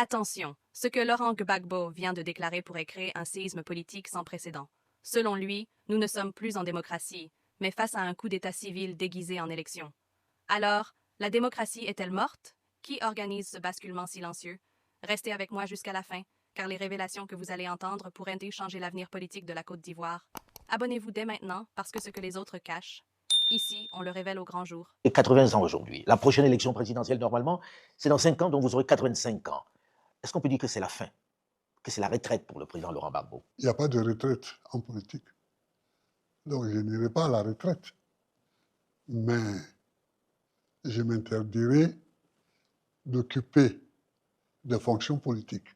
Attention, ce que Laurent Gbagbo vient de déclarer pourrait créer un séisme politique sans précédent. Selon lui, nous ne sommes plus en démocratie, mais face à un coup d'état civil déguisé en élection. Alors, la démocratie est-elle morte? Qui organise ce basculement silencieux? Restez avec moi jusqu'à la fin, car les révélations que vous allez entendre pourraient changer l'avenir politique de la Côte d'Ivoire. Abonnez-vous dès maintenant, parce que ce que les autres cachent, ici, on le révèle au grand jour. Et 80 ans aujourd'hui. La prochaine élection présidentielle, normalement, c'est dans 5 ans, donc vous aurez 85 ans. Est-ce qu'on peut dire que c'est la fin, que c'est la retraite pour le président Laurent Gbagbo? Il n'y a pas de retraite en politique. Donc je n'irai pas à la retraite. Mais je m'interdirai d'occuper des fonctions politiques,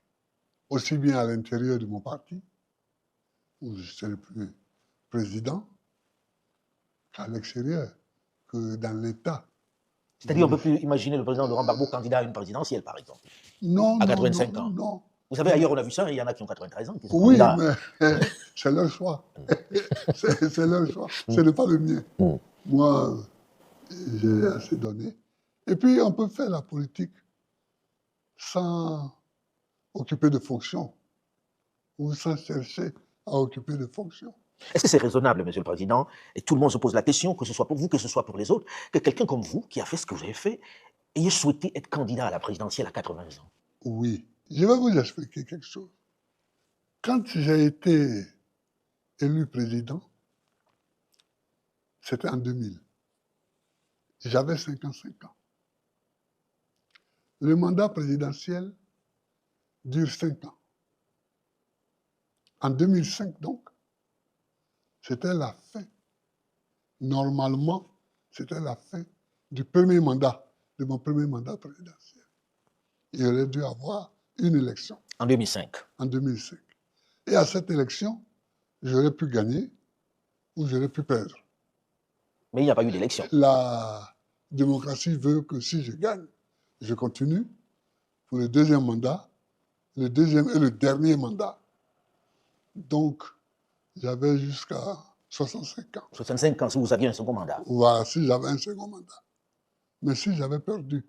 aussi bien à l'intérieur de mon parti, où je serai plus président, qu'à l'extérieur, que dans l'État. C'est-à-dire, on ne peut plus imaginer le président Laurent Gbagbo candidat à une présidentielle, par exemple, non, à 85 non, ans. non. Vous savez, ailleurs, on a vu ça, il y en a qui ont 93 ans, qui sont Oui, candidats. mais c'est leur choix. C'est leur choix. Ce n'est pas le mien. Moi, j'ai assez donné. Et puis, on peut faire la politique sans occuper de fonctions ou sans chercher à occuper de fonctions. Est-ce que c'est raisonnable, Monsieur le Président, et tout le monde se pose la question, que ce soit pour vous, que ce soit pour les autres, que quelqu'un comme vous, qui a fait ce que vous avez fait, ait souhaité être candidat à la présidentielle à 80 ans? Oui. Je vais vous expliquer quelque chose. Quand j'ai été élu président, c'était en 2000. J'avais 55 ans. Le mandat présidentiel dure 5 ans. En 2005, donc, c'était la fin. Normalement, c'était la fin du premier mandat, de mon premier mandat présidentiel. Il aurait dû avoir une élection. En 2005. En 2005. Et à cette élection, j'aurais pu gagner ou j'aurais pu perdre. Mais il n'y a pas eu d'élection. La démocratie veut que si je gagne, je continue pour le deuxième mandat, le deuxième et le dernier mandat. Donc, j'avais jusqu'à 65 ans. 65 ans, si vous aviez un second mandat. Voilà, si j'avais un second mandat. Mais si j'avais perdu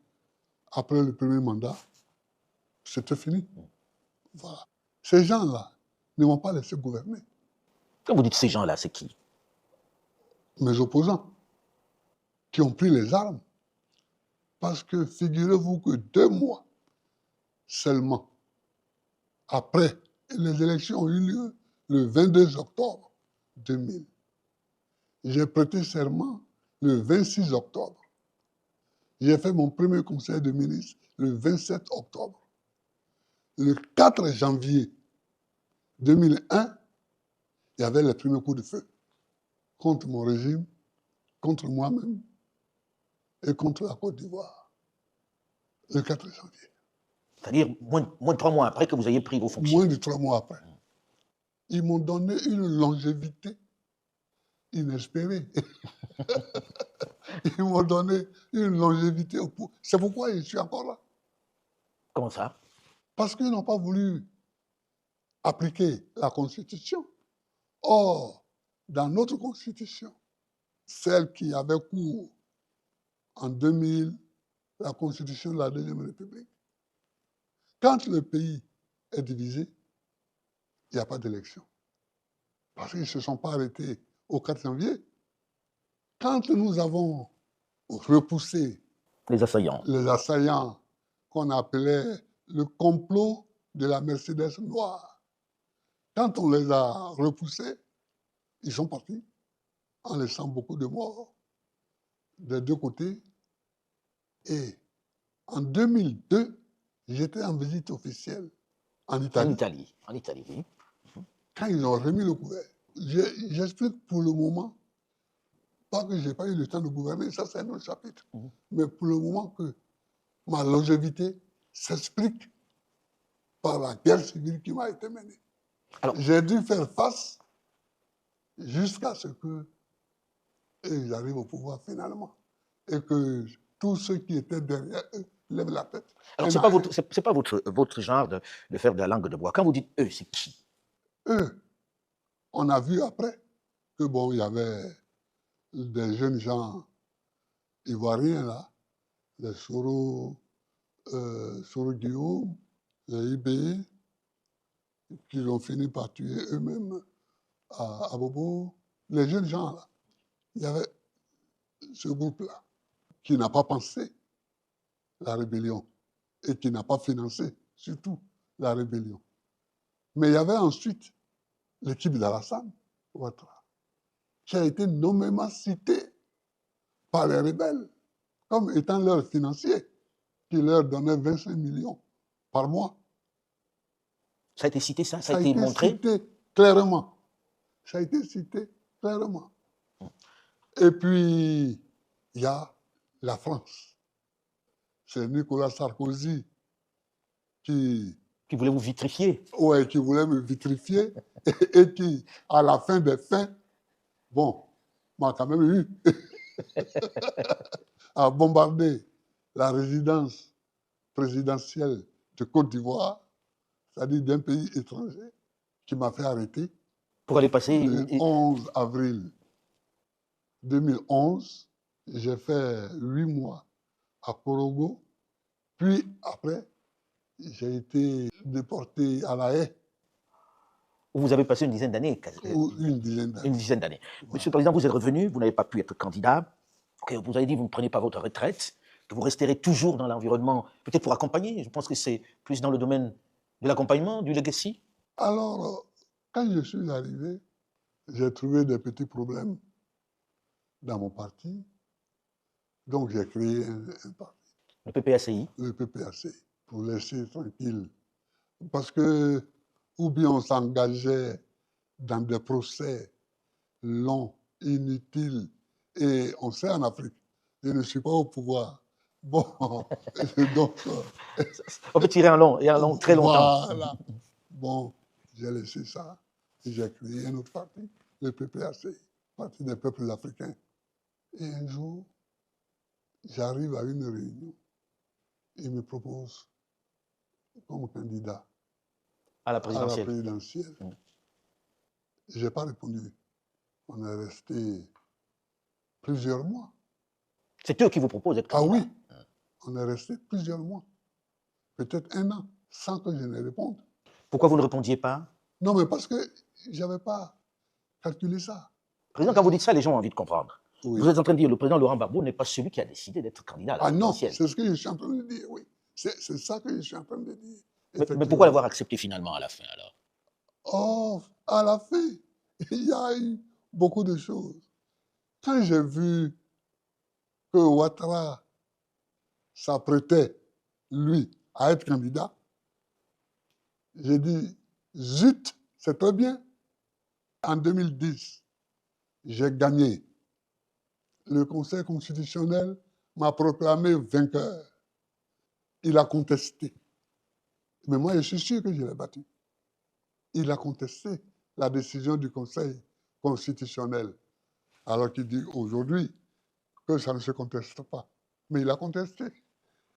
après le premier mandat, c'était fini. Voilà. Ces gens-là ne m'ont pas laissé gouverner. Quand vous dites ces gens-là, c'est qui? Mes opposants, qui ont pris les armes. Parce que figurez-vous que 2 mois seulement après, les élections ont eu lieu le 22 octobre 2000. J'ai prêté serment le 26 octobre. J'ai fait mon premier conseil de ministre le 27 octobre. Le 4 janvier 2001, il y avait le premier coup de feu contre mon régime, contre moi-même et contre la Côte d'Ivoire. Le 4 janvier. C'est-à-dire moins de 3 mois après que vous ayez pris vos fonctions. Moins de 3 mois après. Ils m'ont donné une longévité inespérée. Ils m'ont donné une longévité au pouvoir. C'est pourquoi je suis encore là. Comment ça? Parce qu'ils n'ont pas voulu appliquer la Constitution. Or, dans notre Constitution, celle qui avait cours en 2000, la Constitution de la Deuxième République, quand le pays est divisé, il n'y a pas d'élection. Parce qu'ils ne se sont pas arrêtés au 4 janvier. Quand nous avons repoussé Les assaillants qu'on appelait le complot de la Mercedes noire, quand on les a repoussés, ils sont partis en laissant beaucoup de morts des deux côtés. Et en 2002, j'étais en visite officielle en Italie. En Italie, oui. Quand ils ont remis le couvert, j'explique pour le moment, pas que je n'ai pas eu le temps de gouverner, ça c'est un autre chapitre, mais pour le moment que ma longévité s'explique par la guerre civile qui m'a été menée. J'ai dû faire face jusqu'à ce qu'ils arrivent au pouvoir finalement et que tous ceux qui étaient derrière eux lèvent la tête. Alors, ce n'est pas votre genre de faire de la langue de bois. Quand vous dites eux, c'est qui? Eux, on a vu après que bon, il y avait des jeunes gens ivoiriens là, les Soro Guillaume, les IBE, qui ont fini par tuer eux-mêmes à Bobo. Les jeunes gens, là, il y avait ce groupe-là qui n'a pas pensé la rébellion et qui n'a pas financé, surtout, la rébellion. Mais il y avait ensuite l'équipe d'Alassane Ouattara, qui a été nommément citée par les rebelles comme étant leur financier, qui leur donnait 25 millions par mois. Ça a été cité, ça Ça a été montré. cité clairement. Ça a été cité clairement. Et puis, il y a la France. C'est Nicolas Sarkozy qui voulait vous vitrifier. Ouais, qui voulait me vitrifier et qui, à la fin des fins, bon, m'a quand même eu à bombarder la résidence présidentielle de Côte d'Ivoire, c'est-à-dire d'un pays étranger, qui m'a fait arrêter. Pour aller passer... Le 11 avril 2011, j'ai fait 8 mois à Korogo, puis après, j'ai été déporté à La Haye. Vous avez passé une dizaine d'années. Une dizaine d'années. Une dizaine d'années. Voilà. Monsieur le Président, vous êtes revenu, vous n'avez pas pu être candidat. Vous avez dit que vous ne prenez pas votre retraite, que vous resterez toujours dans l'environnement, peut-être pour accompagner. Je pense que c'est plus dans le domaine de l'accompagnement, du legacy. Alors, quand je suis arrivé, j'ai trouvé des petits problèmes dans mon parti. Donc, j'ai créé un parti. Le PPACI. Le PPACI, pour laisser tranquille. Parce que, ou bien on s'engageait dans des procès longs, inutiles, et on sait en Afrique, je ne suis pas au pouvoir. Bon, donc... On peut tirer un long, très longtemps. Voilà. Bon, j'ai laissé ça et j'ai créé un autre parti, le PPACI, Parti des peuples africains. Et un jour, j'arrive à une réunion, il me propose comme candidat à la présidentielle. Je n'ai pas répondu. On est resté plusieurs mois. C'est eux qui vous proposent d'être candidat. Ah oui, on est resté plusieurs mois, peut-être 1 an, sans que je ne réponde. Pourquoi vous ne répondiez pas? Non, mais parce que je n'avais pas calculé ça. Président, quand vous dites ça, les gens ont envie de comprendre. Oui. Vous êtes en train de dire que le président Laurent Gbagbo n'est pas celui qui a décidé d'être candidat à la présidentielle. Ah non, c'est ce que je suis en train de dire, oui. C'est ça que je suis en train de dire. Mais pourquoi l'avoir accepté finalement à la fin, alors? Oh, à la fin, il y a eu beaucoup de choses. Quand j'ai vu que Ouattara s'apprêtait, lui, à être candidat, j'ai dit, zut, c'est très bien. En 2010, j'ai gagné. Le Conseil constitutionnel m'a proclamé vainqueur. Il a contesté. Mais moi, je suis sûr que je l'ai battu. Il a contesté la décision du Conseil constitutionnel, alors qu'il dit aujourd'hui que ça ne se conteste pas. Mais il a contesté.